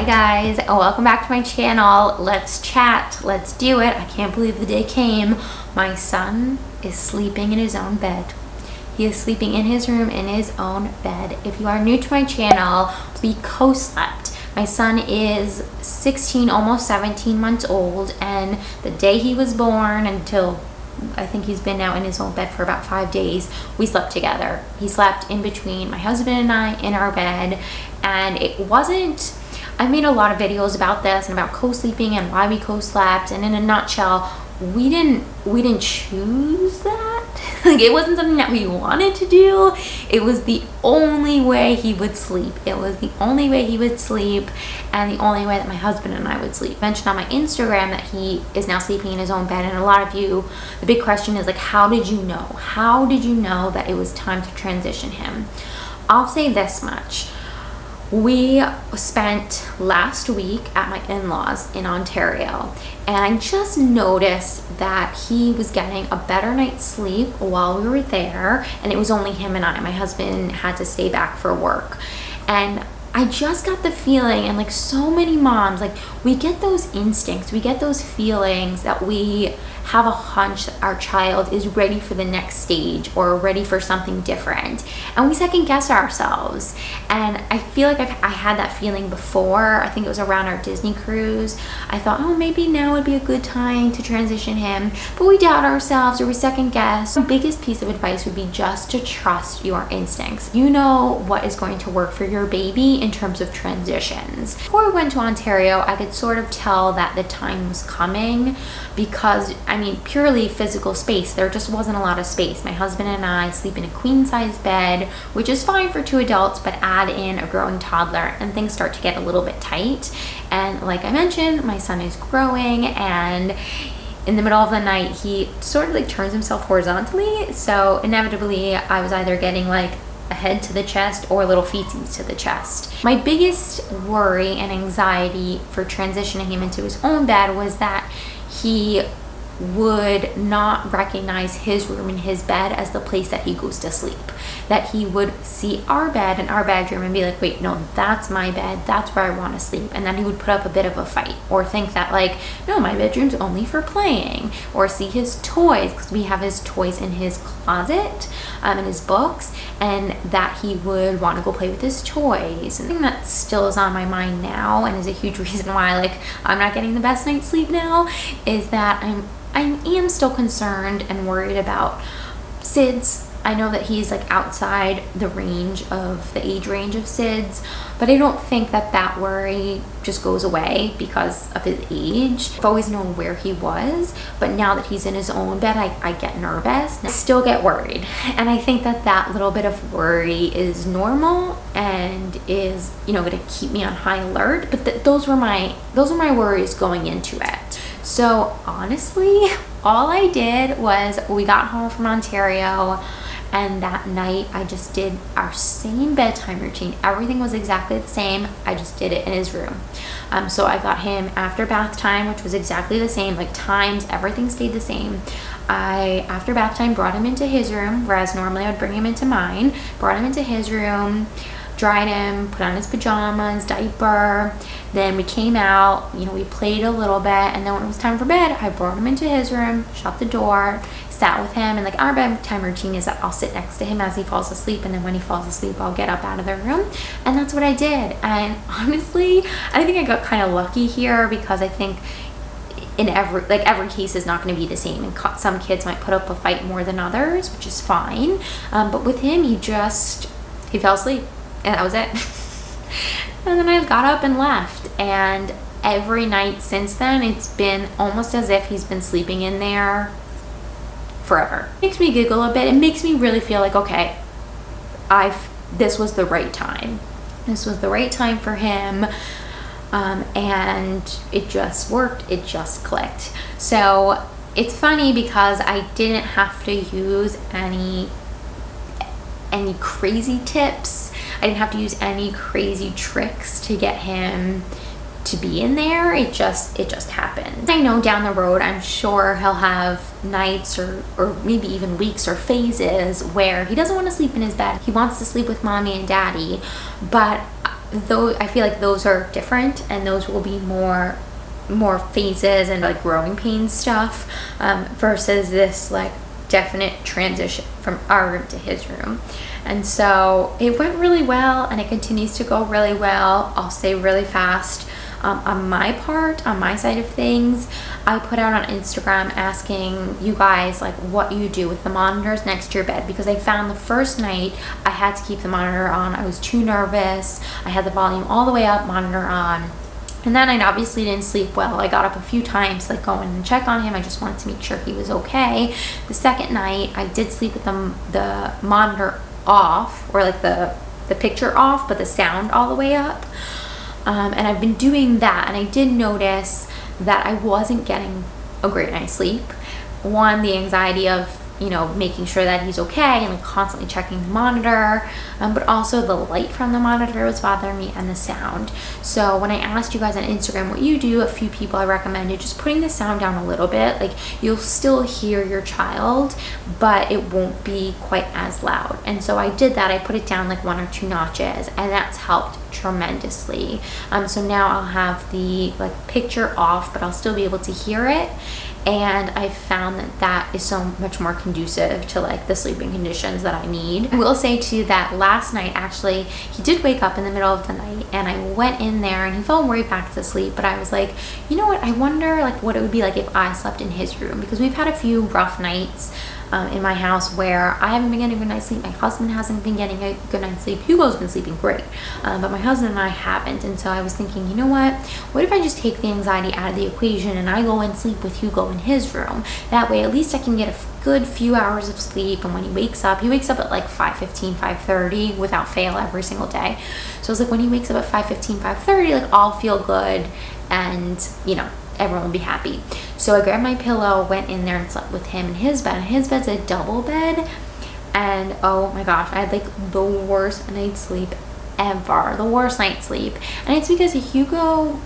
guys, welcome back to my channel. Let's chat, let's do it. I can't believe the day came. My son is sleeping in his own bed. He is sleeping in his room in his own bed. If you are new to my channel, we co-slept. My son is 16, almost 17 months old, and the day he was born until I think he's been now in his own bed for about 5 days, we slept together. He slept in between my husband and I in our bed, and it wasn't, I made a lot of videos about this and about co-sleeping and why we co-slept, and in a nutshell, we didn't choose that. Like, it wasn't something that we wanted to do. It was the only way he would sleep. It was the only way he would sleep, and the only way that my husband and I would sleep. I mentioned on my Instagram that he is now sleeping in his own bed, and a lot of you, the big question is like, how did you know? How did you know that it was time to transition him? I'll say this much. We spent last week at my in-laws in Ontario, and I just noticed that he was getting a better night's sleep while we were there, and it was only him and I. My husband had to stay back for work, and I just got the feeling, and like so many moms, like we get those instincts, we get those feelings that we have a hunch that our child is ready for the next stage or ready for something different, and we second guess ourselves. And I feel like I had that feeling before. I think it was around our Disney cruise. I thought, oh, maybe now would be a good time to transition him, but we doubt ourselves or we second guess. The biggest piece of advice would be just to trust your instincts. You know what is going to work for your baby in terms of transitions. Before we went to Ontario, I could sort of tell that the time was coming because, I mean, purely physical space, there just wasn't a lot of space. My husband and I sleep in a queen size bed, which is fine for 2 adults, but add in a growing toddler and things start to get a little bit tight. And like I mentioned, my son is growing, and in the middle of the night, he sort of like turns himself horizontally. So inevitably, I was either getting like a head to the chest or little feetsies to the chest. My biggest worry and anxiety for transitioning him into his own bed was that he would not recognize his room and his bed as the place that he goes to sleep. That he would see our bed and our bedroom and be like, wait, no, that's my bed, that's where I want to sleep. And then he would put up a bit of a fight or think that like, no, my bedroom's only for playing, or see his toys, because we have his toys in his closet and his books, and that he would want to go play with his toys. And the thing that still is on my mind now, and is a huge reason why like I'm not getting the best night's sleep now, is that I am still concerned and worried about SIDS. I know that he's like outside the range of the age range of SIDS, but I don't think that that worry just goes away because of his age. I've always known where he was, but now that he's in his own bed, I get nervous. I still get worried, and I think that that little bit of worry is normal and is, you know, going to keep me on high alert. But those were my worries going into it. So honestly, all I did was we got home from Ontario, and that night I just did our same bedtime routine. Everything was exactly the same. I just did it in his room. So I got him after bath time, which was exactly the same, like times, everything stayed the same. I, after bath time, brought him into his room, whereas normally I would bring him into mine. Brought him into his room, dried him, put on his pajamas, diaper. Then we came out, you know, we played a little bit, and then when it was time for bed, I brought him into his room, shut the door, sat with him, and like our bedtime routine is that I'll sit next to him as he falls asleep, and then when he falls asleep, I'll get up out of the room, and that's what I did. And honestly, I think I got kind of lucky here, because I think in every case is not going to be the same, and some kids might put up a fight more than others, which is fine. But with him, he fell asleep, and that was it. And then I got up and left, and every night since then, it's been almost as if he's been sleeping in there forever. It makes me giggle a bit. It makes me really feel like, okay, this was the right time. This was the right time for him, and it just worked. It just clicked. So it's funny because I didn't have to use any crazy tips. I didn't have to use any crazy tricks to get him to be in there. It just happened. I know down the road, I'm sure he'll have nights or maybe even weeks or phases where he doesn't want to sleep in his bed. He wants to sleep with mommy and daddy, but though I feel like those are different, and those will be more phases and like growing pains stuff, versus this like definite transition from our room to his room. And so it went really well, and it continues to go really well. I'll say really fast. On my part, on my side of things, I put out on Instagram asking you guys like what you do with the monitors next to your bed, because I found the first night I had to keep the monitor on. I was too nervous. I had the volume all the way up, monitor on. And that night obviously didn't sleep well. I got up a few times, like going and check on him. I just wanted to make sure he was okay. The second night I did sleep with the monitor off, or like the picture off, but the sound all the way up. And I've been doing that, and I did notice that I wasn't getting a great night's sleep. One, the anxiety of, you know, making sure that he's okay and like constantly checking the monitor, but also the light from the monitor was bothering me, and the sound. So when I asked you guys on Instagram what you do, a few people I recommended just putting the sound down a little bit. Like, you'll still hear your child, but it won't be quite as loud. And so I did that. I put it down like 1 or 2 notches, and that's helped tremendously. So now I'll have the like picture off, but I'll still be able to hear it. And I found that is so much more conducive to like the sleeping conditions that I need. I will say too that last night, actually, he did wake up in the middle of the night, and I went in there and he fell right back to sleep. But I was like, you know what, I wonder like what it would be like if I slept in his room, because we've had a few rough nights in my house where I haven't been getting a good night's sleep. My husband hasn't been getting a good night's sleep. Hugo's been sleeping great, but my husband and I haven't. And so I was thinking, you know what if I just take the anxiety out of the equation and I go and sleep with Hugo in his room? That way at least I can get a good few hours of sleep. And when he wakes up at like 5:15, 5:30 without fail every single day. So I was like, when he wakes up at 5:15, 5:30, like I'll feel good, and you know, everyone will be happy. So I grabbed my pillow, went in there and slept with him in his bed. His bed's a double bed, and oh my gosh, I had like the worst night's sleep ever. The worst night's sleep. And it's because Hugo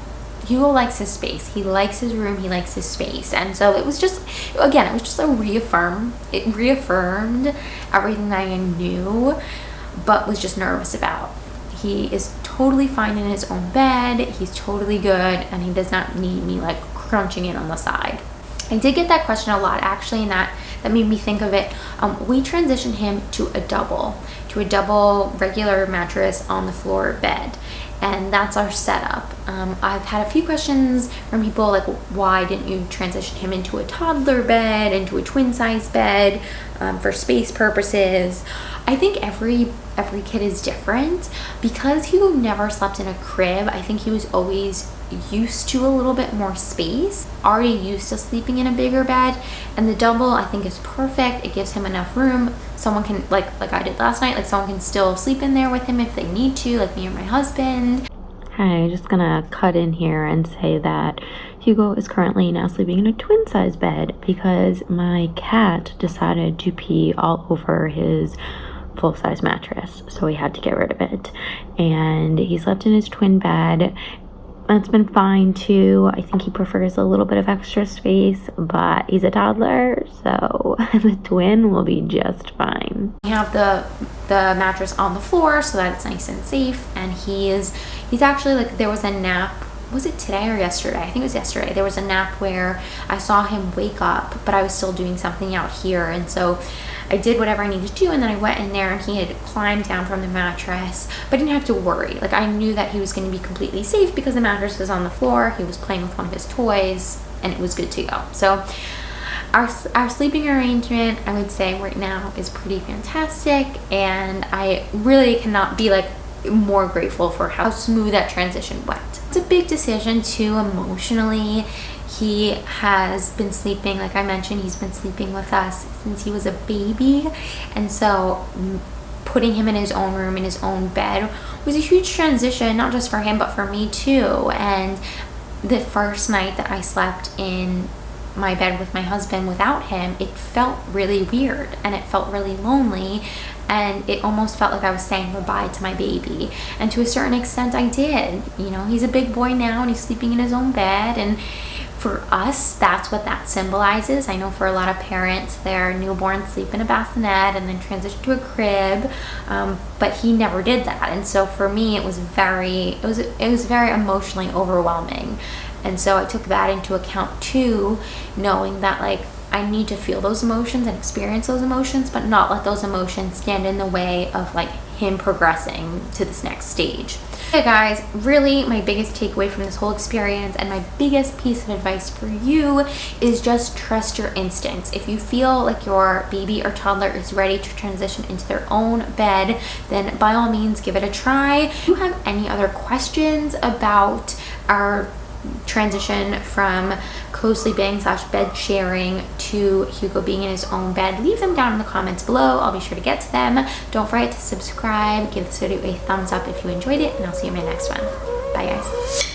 likes his space. He likes his room. He likes his space. And so it was just, again, it was just it reaffirmed everything that I knew, but was just nervous about. He is totally fine in his own bed. He's totally good, and he does not need me like crunching in on the side. I did get that question a lot actually, and that made me think of it. We transitioned him to a double regular mattress on the floor bed, and that's our setup. I've had a few questions from people like, why didn't you transition him into a toddler bed, into a twin size bed, for space purposes? I think every kid is different. Because Hugo never slept in a crib, I think he was always used to a little bit more space, already used to sleeping in a bigger bed, and the double I think is perfect. It gives him enough room. Someone can, like I did last night, like someone can still sleep in there with him if they need to, like me or my husband. Hi, just gonna cut in here and say that Hugo is currently now sleeping in a twin size bed because my cat decided to pee all over his full-size mattress, so we had to get rid of it, and he slept in his twin bed. It's been fine too. I think he prefers a little bit of extra space, but he's a toddler, so the twin will be just fine. We have the mattress on the floor so that it's nice and safe, and he's actually, like, there was a nap, was it today or yesterday? I think it was yesterday. There was a nap where I saw him wake up, but I was still doing something out here, and so I did whatever I needed to do, and then I went in there and he had climbed down from the mattress, but I didn't have to worry. Like, I knew that he was going to be completely safe because the mattress was on the floor. He was playing with one of his toys, and it was good to go. So our sleeping arrangement, I would say right now, is pretty fantastic, and I really cannot be like more grateful for how smooth that transition went. It's a big decision too emotionally. He has been sleeping, like I mentioned, he's been sleeping with us since he was a baby, and so putting him in his own room, in his own bed, was a huge transition, not just for him but for me too. And the first night that I slept in my bed with my husband without him, it felt really weird, and it felt really lonely, and it almost felt like I was saying goodbye to my baby. And to a certain extent I did. You know, he's a big boy now and he's sleeping in his own bed, and for us, that's what that symbolizes. I know for a lot of parents, their newborns sleep in a bassinet and then transition to a crib, but he never did that. And so for me, it was very emotionally overwhelming. And so I took that into account too, knowing that like I need to feel those emotions and experience those emotions, but not let those emotions stand in the way of like him progressing to this next stage. Okay guys, really my biggest takeaway from this whole experience and my biggest piece of advice for you is just trust your instincts. If you feel like your baby or toddler is ready to transition into their own bed, then by all means give it a try. If you have any other questions about our transition from co-sleeping / bed sharing to Hugo being in his own bed, leave them down in the comments below. I'll be sure to get to them. Don't forget to subscribe, give this video a thumbs up if you enjoyed it, and I'll see you in my next one. Bye guys.